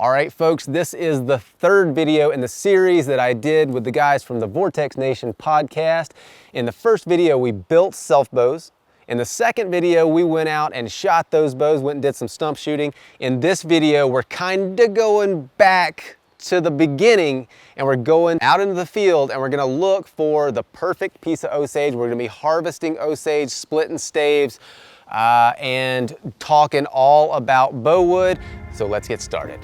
All right, folks, this is the third video in the series that I did with the guys from the Vortex Nation Podcast. In the first video, we built self bows. In the second video, we went out and shot those bows, went and did some stump shooting. In this video, we're kind of going back to the beginning, and we're going out into the field and we're gonna look for the perfect piece of Osage. We're gonna be harvesting Osage, splitting staves, and talking all about bow wood. So let's get started.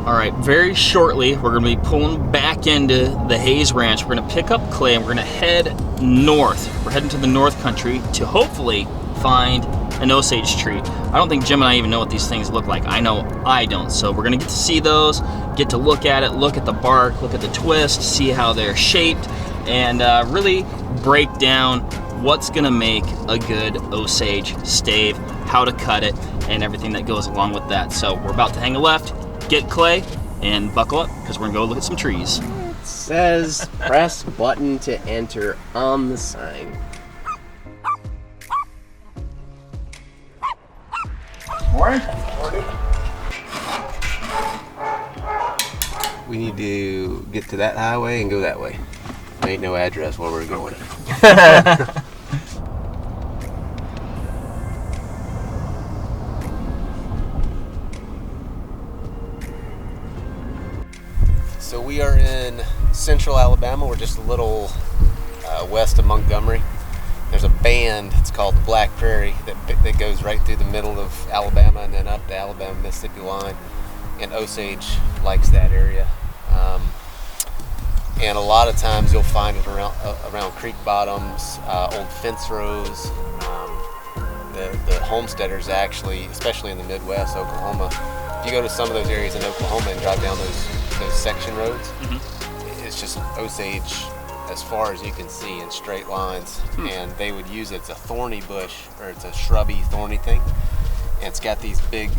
All right, very shortly, we're gonna be pulling back into the Hayes Ranch. We're gonna pick up clay and we're gonna head north. We're heading to the North Country to hopefully find an Osage tree. I don't think Jim and I even know what these things look like. I know I don't. So we're gonna get to see those, get to look at it, look at the bark, look at the twist, see how they're shaped, and really break down what's gonna make a good Osage stave, how to cut it, and everything that goes along with that. So we're about to hang a left, get clay, and buckle up, because we're gonna go look at some trees. It says press button to enter on the sign. Morning. We need to get to that highway and go that way. There ain't no address where we're going. So we are in central Alabama. We're just a little west of Montgomery. There's a band, it's called the Black Prairie, that goes right through the middle of Alabama and then up the Alabama-Mississippi line. And Osage likes that area. And a lot of times you'll find it around creek bottoms, old fence rows. The homesteaders actually, especially in the Midwest, Oklahoma, if you go to some of those areas in Oklahoma and drive down those section roads, it's just Osage as far as you can see in straight lines. And they would use it, it's a thorny bush, or it's a shrubby thorny thing, and it's got these big,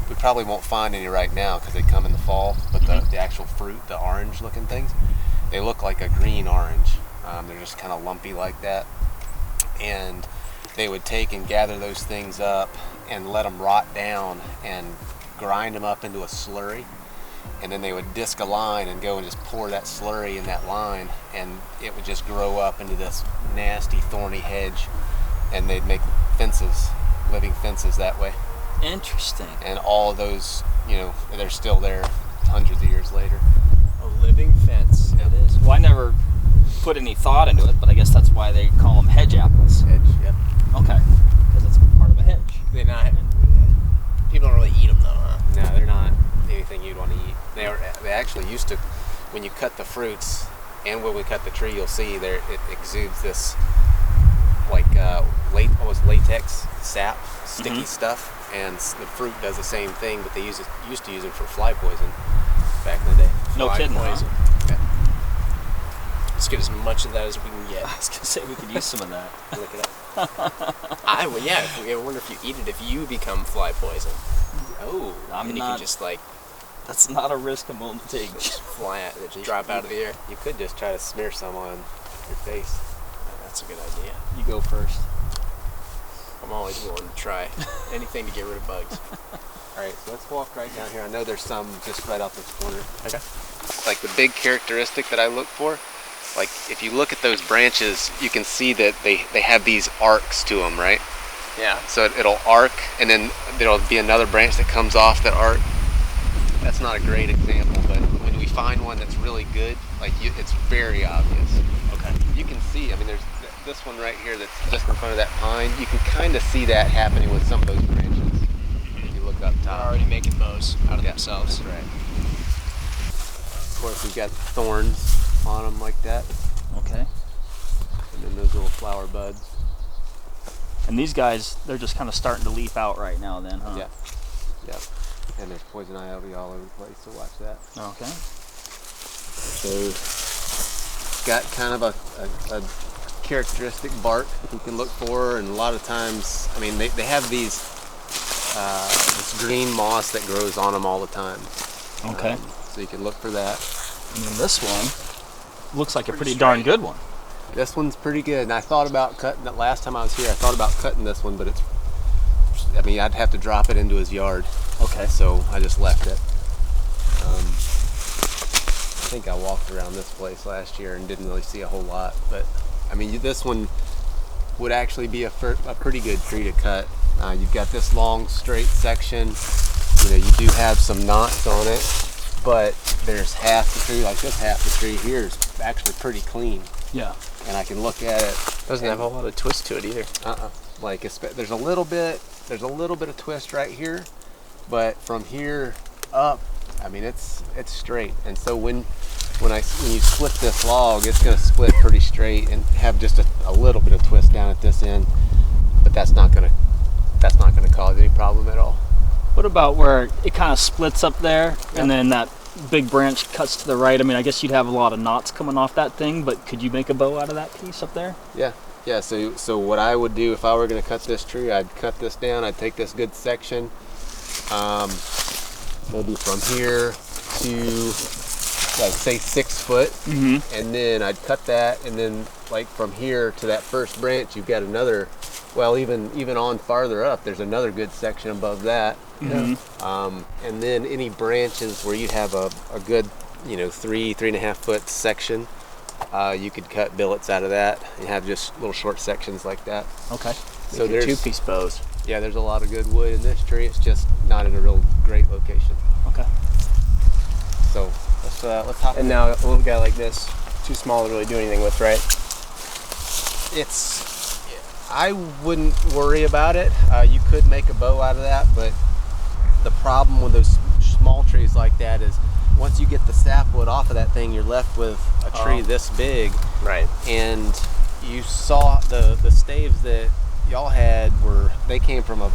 we probably won't find any right now because they come in the fall, but the actual fruit, the orange looking things, they look like a green orange. They're just kind of lumpy like that, and they would take and gather those things up and let them rot down and grind them up into a slurry. And then they would disc a line and go and just pour that slurry in that line, and it would just grow up into this nasty thorny hedge, and they'd make fences, living fences that way. Interesting. And all of those, you know, they're still there hundreds of years later. A living fence. It is. Well, I never put any thought into it, but I guess that's why they call them hedge apples. Hedge, yep. Okay, because it's part of a hedge. They're not. People don't really eat them though, huh? No, they're not anything you'd want to eat. They actually used to, when you cut the fruits and when we cut the tree, you'll see there it exudes this like almost latex sap, sticky stuff, and the fruit does the same thing. But they used to use it for fly poison back in the day. No kidding, poison. huh? Yeah. Let's get as much of that as we can get. I was gonna say we could use some of that. Look it up. I wonder if you eat it, if you become fly poison. Oh, And you can just like That's not a risk I'm willing to take. just fly out, just drop out of the air. you could just try to smear some on your face. That's a good idea. You go first. I'm always willing to try anything to get rid of bugs. All right, so let's walk right down here. I know there's some just right off this corner. Okay. Like the big characteristic that I look for, like if you look at those branches, you can see that they have these arcs to them, right? Yeah. So it'll arc, and then there'll be another branch that comes off that arc. That's not a great example, but when we find one that's really good, like it's very obvious. Okay. You can see, I mean, there's this one right here that's just in front of that pine. You can kind of see that happening with some of those branches. If you look up They're top. already making bows out of themselves. That's right. Of course, we've got thorns on them like that, Okay. and then those little flower buds. And these guys, they're just kind of starting to leaf out right now then, huh? Yeah. Yep. And there's poison ivy all over the place, so watch that. Okay. So, got kind of a characteristic bark you can look for, and a lot of times, I mean, they have these this green moss that grows on them all the time. Okay. So you can look for that. And then this one looks like a pretty darn good one. This one's pretty good, and I thought about cutting it last time I was here. I thought about cutting this one, but it's I mean, I'd have to drop it into his yard. Okay. So I just left it. I think I walked around this place last year and didn't really see a whole lot, but I mean, this one would actually be a pretty good tree to cut. You've got this long straight section. You know, you do have some knots on it, but there's half the tree, like this half the tree here is actually pretty clean. Yeah. And I can look at it. Doesn't have a lot of twist to it either. Like there's a little bit of twist right here, but from here up, I mean, it's straight. And so when you split this log, it's going to split pretty straight and have just a little bit of twist down at this end, but that's not going to cause any problem at all. What about where it kind of splits up there, and then that big branch cuts to the right? I mean, I guess you'd have a lot of knots coming off that thing, but could you make a bow out of that piece up there? Yeah. So what I would do if I were going to cut this tree, I'd cut this down. I'd take this good section, maybe from here to, like, say 6 foot, and then I'd cut that, and then like from here to that first branch, you've got another. Well, even on farther up, there's another good section above that. And then any branches where you have a good, 3.5 foot section, you could cut billets out of that and have just little short sections like that. Okay. So there's 2-piece bows. Yeah, there's a lot of good wood in this tree. It's just not in a real great location. Okay. So let's hop. And now a little guy like this, too small to really do anything with, right? I wouldn't worry about it. You could make a bow out of that, but the problem with those small trees like that is once you get the sapwood off of that thing, you're left with a tree this big. Right. And you saw the staves that y'all had they came from a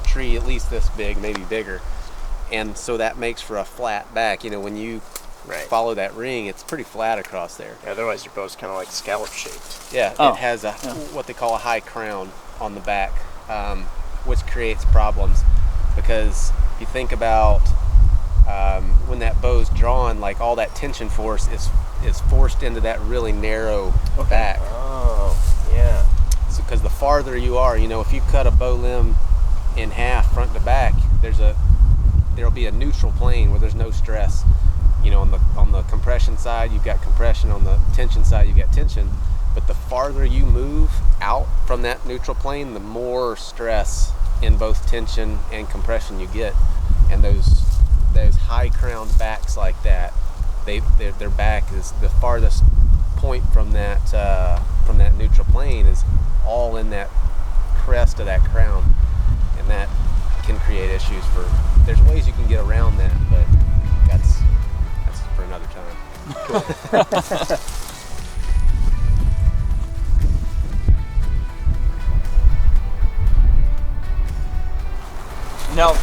tree at least this big, maybe bigger. And so that makes for a flat back. When you follow that ring, it's pretty flat across there. Yeah, otherwise your bow's kind of like scallop shaped. Yeah, it has what they call a high crown on the back, which creates problems because if you think about when that bow's drawn, like all that tension force is forced into that really narrow back. Oh, yeah. So because the farther you are, if you cut a bow limb in half front to back, there'll be a neutral plane where there's no stress. On the compression side, you've got compression. On the tension side, you've got tension. But the farther you move out from that neutral plane, the more stress in both tension and compression you get. And those high crowned backs like that, their back is the farthest point from that neutral plane is all in that crest of that crown, and that can create issues there's ways you can get around that, but that's for another time. Now,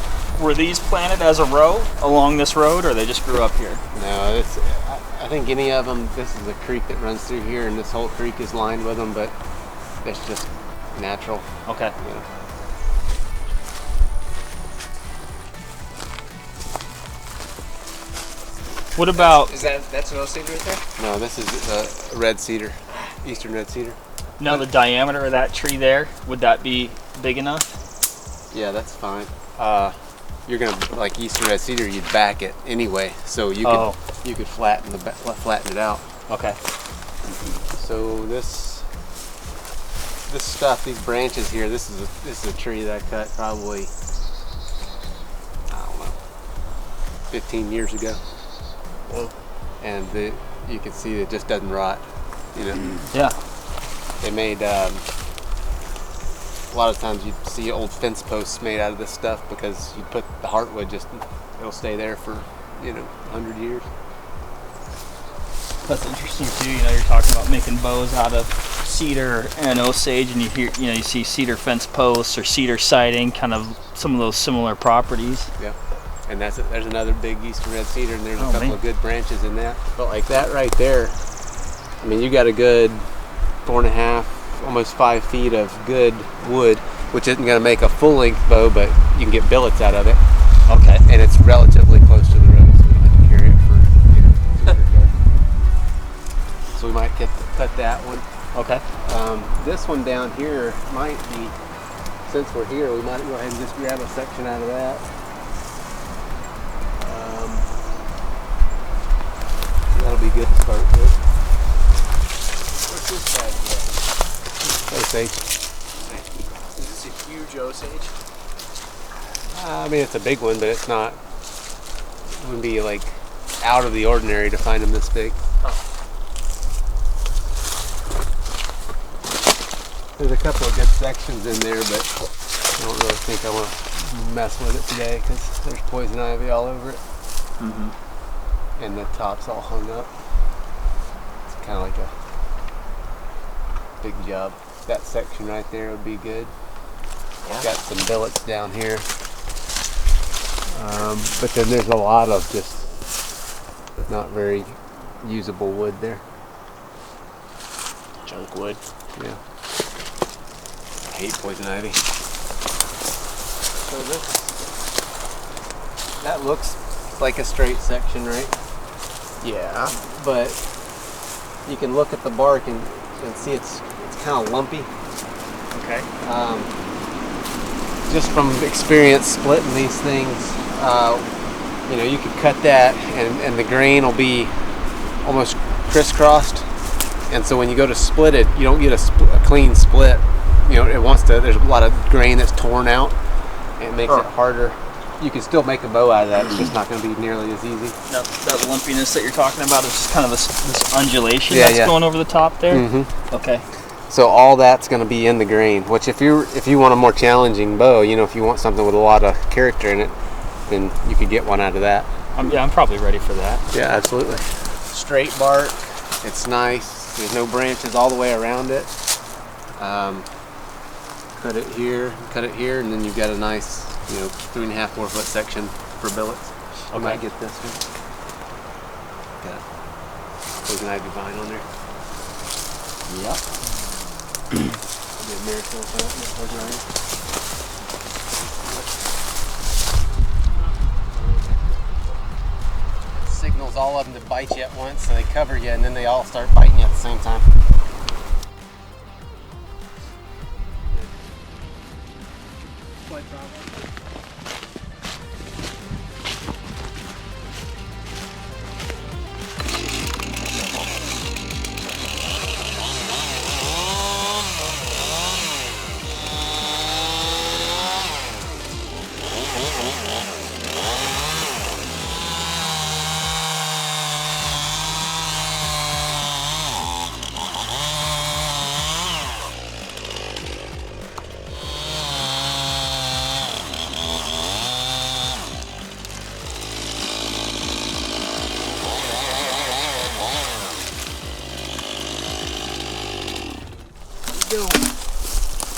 were these planted as a row along this road, or they just grew up here? No, I think any of them, this is a creek that runs through here, and this whole creek is lined with them, but it's just natural. Okay. Yeah. What about... That's an Osage right there? No, this is a red cedar, eastern red cedar. Now, the diameter of that tree there, would that be big enough? Yeah, that's fine. You're gonna, like eastern red cedar, you'd back it anyway, so you could flatten it out. Okay. So this stuff, these branches here, this is a tree that I cut probably, I don't know, 15 years ago. And you can see it just doesn't rot, Yeah. They made a lot of times you see old fence posts made out of this stuff because you put the heartwood, it'll stay there for 100 years. That's interesting too. You're talking about making bows out of cedar and Osage, and you see cedar fence posts or cedar siding, kind of some of those similar properties. Yeah. And there's another big eastern red cedar, and there's a couple of good branches in that. But like that right there, I mean, you got a good 4.5, almost 5 feet of good wood, which isn't going to make a full-length bow, but you can get billets out of it. Okay. And it's relatively close to the road, so we don't have to carry it for 200 yards. So we might cut that one. Okay. This one down here might be. since we're here, we might go ahead and just grab a section out of that. That'll be good to start with. What's this bag here? Osage. Is this a huge Osage? I mean, it's a big one, but it's not. It wouldn't be like out of the ordinary to find them this big. Oh. There's a couple of good sections in there, but I don't really think I want to mess with it today because there's poison ivy all over it. Mm-hmm. And the top's all hung up. It's kind of like a big job. That section right there would be good. Yeah. Got some billets down here. But then there's a lot of just not very usable wood there. Junk wood. Yeah. I hate poison ivy. So that looks like a straight section, right? Yeah. But you can look at the bark and see it's kind of lumpy. Okay. Just from experience splitting these things, you could cut that and the grain will be almost crisscrossed. And so when you go to split it, you don't get a clean split. There's a lot of grain that's torn out. And it makes it harder. You can still make a bow out of that. It's just not going to be nearly as easy. That lumpiness that you're talking about is just kind of this undulation that's going over the top there? Mm-hmm. Okay. So all that's going to be in the grain, which if you want a more challenging bow, if you want something with a lot of character in it, then you could get one out of that. I'm probably ready for that. Yeah, absolutely. Straight bark. It's nice. There's no branches all the way around it. Cut it here, and then you've got a nice 3.5, 4 foot section for billets. I might get this one. Got poison ivy vine on there. Yep. Signals all of them to bite you at once, so they cover you, and then they all start biting you at the same time.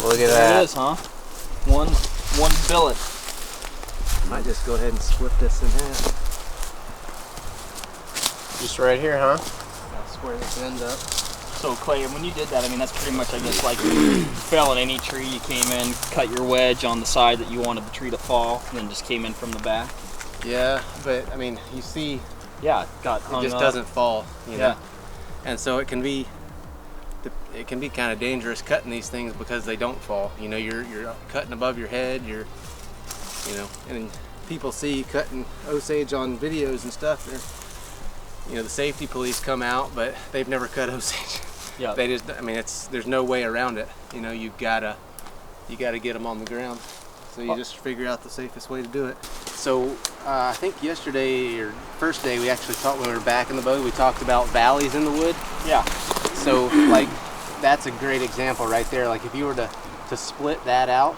Look at that. There it is, huh? One billet. Might just go ahead and split this in half. Just right here, huh? I'll square this end up. So Clay, when you did that, that's pretty much, I guess, like you fell in any tree, you came in, cut your wedge on the side that you wanted the tree to fall, and then just came in from the back. Yeah, but you see, Yeah, it got hung it just up. doesn't fall, Yeah. And so it can be kind of dangerous cutting these things because they don't fall. You're cutting above your head. And people see cutting Osage on videos and stuff. The safety police come out, but they've never cut Osage. Yeah. They just, there's no way around it. You gotta get them on the ground. So you just figure out the safest way to do it. So I think yesterday or first day we actually talked when we were back in the boat. We talked about valleys in the wood. Yeah. So that's a great example right there. Like if you were to split that out,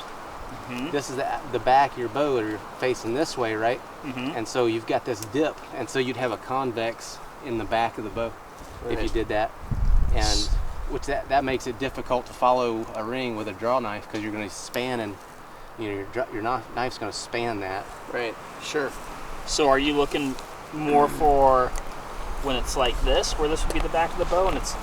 this is the back of your bow, or you're facing this way, right? And so you've got this dip, and so you'd have a convex in the back of the bow if you did that, and which that makes it difficult to follow a ring with a draw knife because you're going to span, and your knife's going to span that. Right. Sure. So are you looking more for when it's like this, where this would be the back of the bow, and it's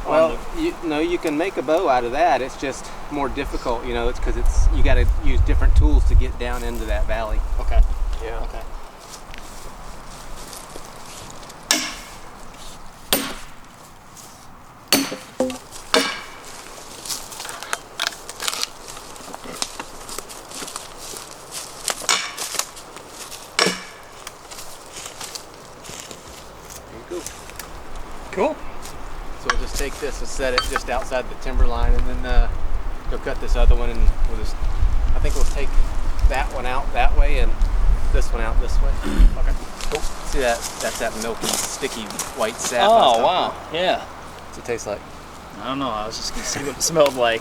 Well, you can make a bow out of that. It's just more difficult, it's because you got to use different tools to get down into that valley. Okay. Yeah. Okay. Cool. So we'll just take this and set it just outside the timber line, and then go cut this other one, and I think we'll take that one out that way and this one out this way. Okay. Cool. See that? That's that milky, sticky white sap. Oh, wow. Yeah. What's it taste like? I don't know. I was just going to see what it smelled like.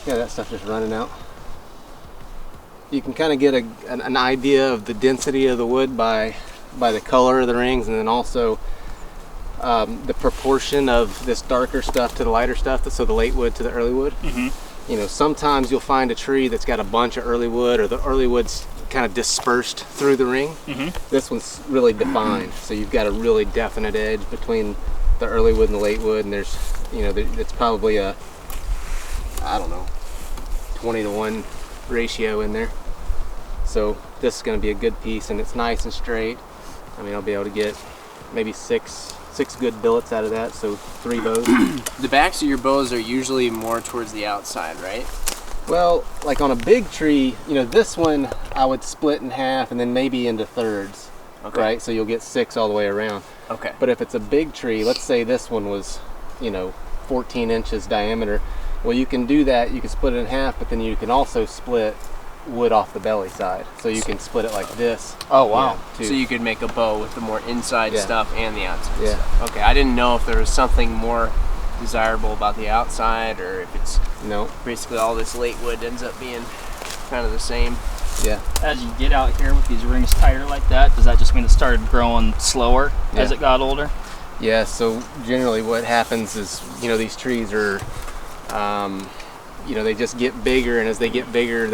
Yeah, that stuff just running out. You can kind of get an idea of the density of the wood by the color of the rings, and then also the proportion of this darker stuff to the lighter stuff, so the late wood to the early wood. Mm-hmm. You know, sometimes you'll find a tree that's got a bunch of early wood, or the early wood's kind of dispersed through the ring. Mm-hmm. This one's really defined, so you've got a really definite edge between the early wood and the late wood, and there's, you know, it's probably a, I don't know, 20-to-1 ratio in there. So this is going to be a good piece, and it's nice and straight. I mean, I'll be able to get maybe six good billets out of that, so 3 bows. The backs of your bows are usually more towards the outside, right? Well, like on a big tree, you know, this one I would split in half and then maybe into thirds. Okay. Right? So you'll get 6 all the way around. Okay. But if it's a big tree, let's say this one was, you know, 14 inches diameter, well, you can do that. You can split it in half, but then you can also split wood off the belly side. So you can split it like this. Oh, wow. Yeah, too. So you could make a bow with the more inside stuff and the outside stuff. Okay, I didn't know if there was something more desirable about the outside, or if it's basically all this late wood ends up being kind of the same. Yeah. As you get out here with these rings tighter like that, does that just mean it started growing slower as it got older? Yeah, so generally what happens is, you know, these trees are, you know, they just get bigger, and as they get bigger,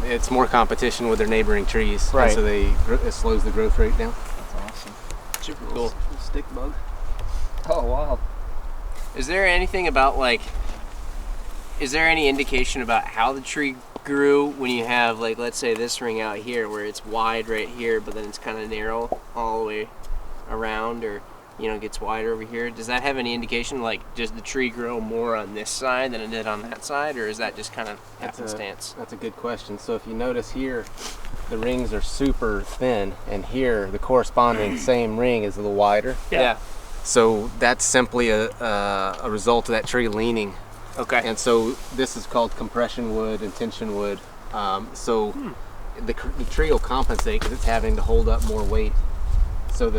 it's more competition with their neighboring trees. Right. And so it slows the growth rate down. That's awesome. Super cool. Stick bug. Oh, wow. Is there anything about, like, is there any indication about how the tree grew when you have, like, let's say this ring out here where it's wide right here, but then it's kind of narrow all the way around, or, you know, gets wider over here? Does that have any indication, like, does the tree grow more on this side than it did on that side, or is that just kind of happenstance? That's a good question. So if you notice here, the rings are super thin, and here the corresponding same ring is a little wider. Yeah. So that's simply a result of that tree leaning. Okay. And so this is called compression wood and tension wood. So the tree will compensate because it's having to hold up more weight. So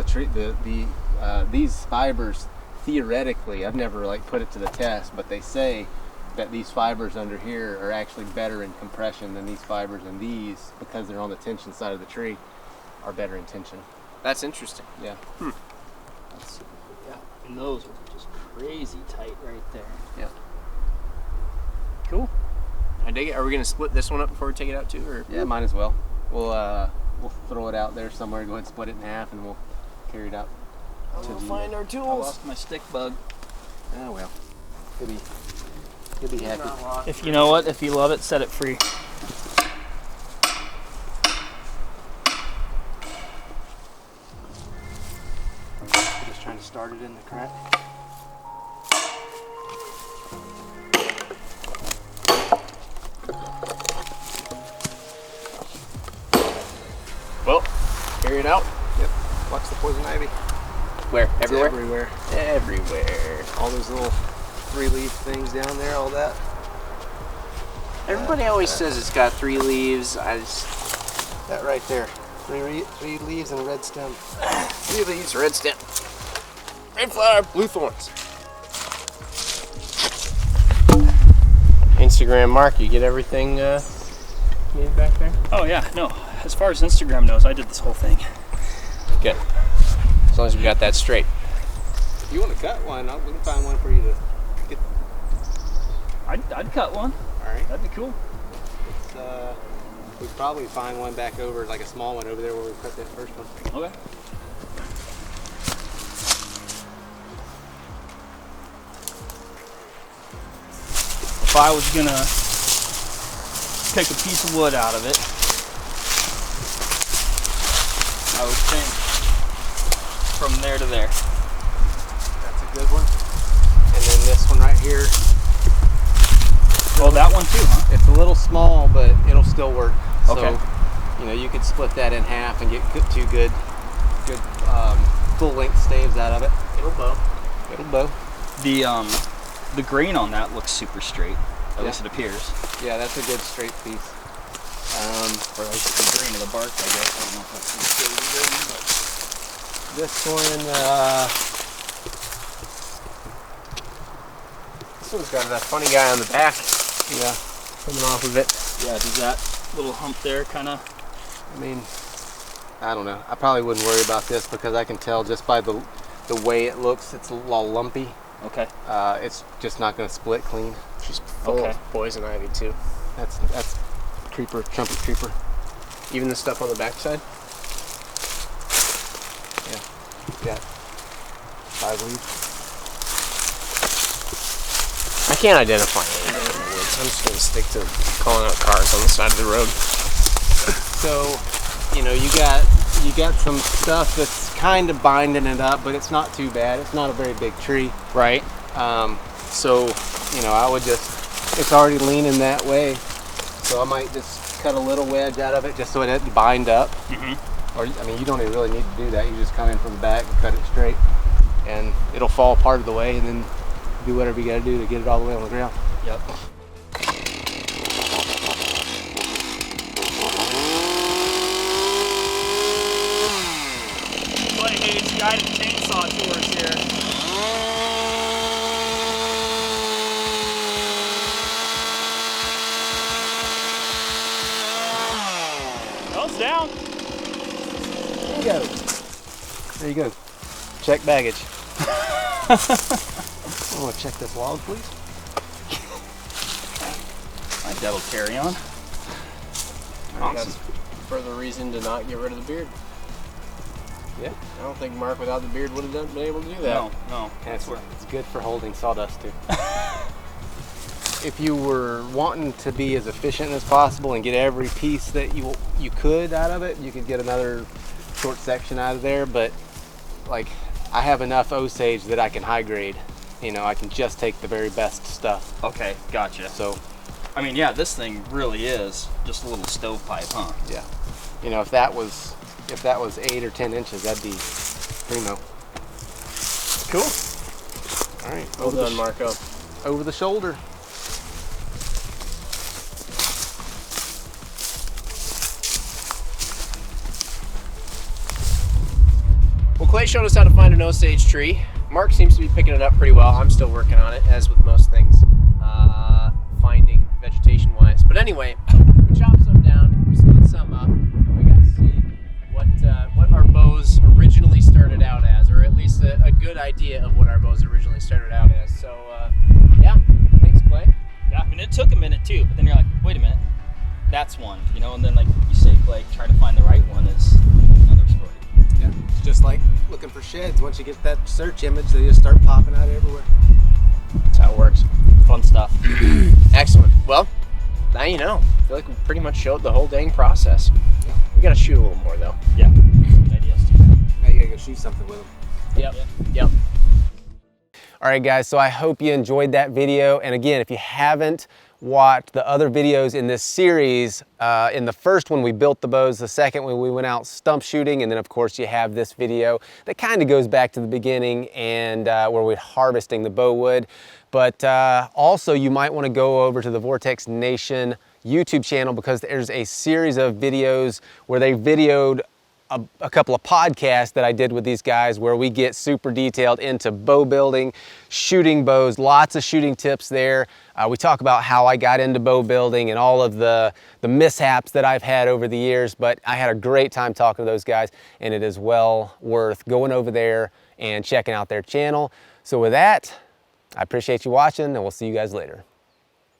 these fibers, theoretically, I've never like put it to the test, but they say that these fibers under here are actually better in compression than these fibers, and these, because they're on the tension side of the tree, are better in tension. That's interesting. Yeah. And those are just crazy tight right there. Yeah. Cool. I dig it. Are we gonna split this one up before we take it out too, or? Yeah, might as well. We'll throw it out there somewhere. Go ahead and split it in half, and we'll carry it out. We'll find our I tools. lost my stick bug. Oh well. He'll be happy. If you know what, if you love it, set it free. Just trying to start it in the crack. Well, carry it out. Yep. Watch the poison ivy. Where? Everywhere? Everywhere. Everywhere. All those little 3-leaf things down there, all that. Everybody always says it's got 3 leaves. That right there. 3 leaves and a red stem. 3 leaves, red stem. Red flower, blue thorns. Instagram Mark, you get everything needed back there? Oh yeah, no. As far as Instagram knows, I did this whole thing. Good. As long as we got that straight. If you want to cut one, we can find one for you to get. I'd cut one. All right. That'd be cool. It's, we'd probably find one back over, like a small one over there where we cut that first one. Okay. If I was gonna pick a piece of wood out of it, I would think from there to there. That's a good one. And then this one right here. Oh, that one too, huh? It's a little small, but it'll still work. Okay. So, you could split that in half and get two good full-length staves out of it. It'll bow. It'll bow. The grain on that looks super straight. At least it appears. Yeah, that's a good straight piece. Or like the grain of the bark, I guess. I don't know if that's considered a grain, but This one's got that funny guy on the back. Yeah. Coming off of it. yeah, does that little hump there kind of? I mean, I don't know. I probably wouldn't worry about this because I can tell just by the way it looks, it's a little lumpy. Okay. It's just not going to split clean. She's full of poison ivy too. That's creeper, trumpet creeper. Even the stuff on the backside? Yeah. 5 leaves. I can't identify anything in the woods. I'm just going to stick to calling out cars on the side of the road. So, you got some stuff that's kind of binding it up, but it's not too bad. It's not a very big tree. Right. So, I would it's already leaning that way. So I might just cut a little wedge out of it just so it doesn't bind up. Mm-hmm. Or, you don't even really need to do that. You just come in from the back and cut it straight. And it'll fall part of the way and then do whatever you got to do to get it all the way on the ground. Yep. Buddy, hey, it's guided chainsaw tours here. Well, it's down. There you go. There you go. Check baggage. I want to check this log, please. I think that'll carry on. Awesome. That's further reason to not get rid of the beard. Yeah. I don't think Mark without the beard would have been able to do that. No. And it's good for holding sawdust too. If you were wanting to be as efficient as possible and get every piece that you could out of it, you could get another short section out of there. But I have enough Osage that I can high grade. I can just take the very best stuff. Okay, gotcha. So, I mean, yeah, this thing really is just a little stovepipe, huh? yeah. If that was 8 or 10 inches, that'd be primo. Cool. All right. Well done, Marco. Over the shoulder. Well, Clay showed us how to find an Osage tree. Mark seems to be picking it up pretty well. I'm still working on it, as with most things, finding vegetation-wise. But anyway, we chopped some down, we split some up, and we got to see what our bows originally started out as, or at least a good idea of what our bows originally started out as. So, yeah, thanks, Clay. Yeah, I mean, it took a minute too, but then you're like, wait a minute, that's one, and then like you say, Clay, trying to find the right one is another story. Yeah, it's just like looking for sheds. Once you get that search image, they just start popping out everywhere. That's how it works. Fun stuff. Excellent. Well, now you know. I feel like we pretty much showed the whole dang process. Yeah. We gotta shoot a little more though. Yeah, good ideas too. Now you gotta go shoot something with them. Yep. All right, guys, so I hope you enjoyed that video. And again, if you haven't watched the other videos in this series, in the first one we built the bows, the second one we went out stump shooting, and then of course you have this video that kind of goes back to the beginning and where we're harvesting the bow wood. But also you might want to go over to the Vortex Nation YouTube channel because there's a series of videos where they videoed a couple of podcasts that I did with these guys where we get super detailed into bow building, shooting bows, lots of shooting tips there. We talk about how I got into bow building and all of the mishaps that I've had over the years, but I had a great time talking to those guys, and it is well worth going over there and checking out their channel. So with that, I appreciate you watching, and we'll see you guys later.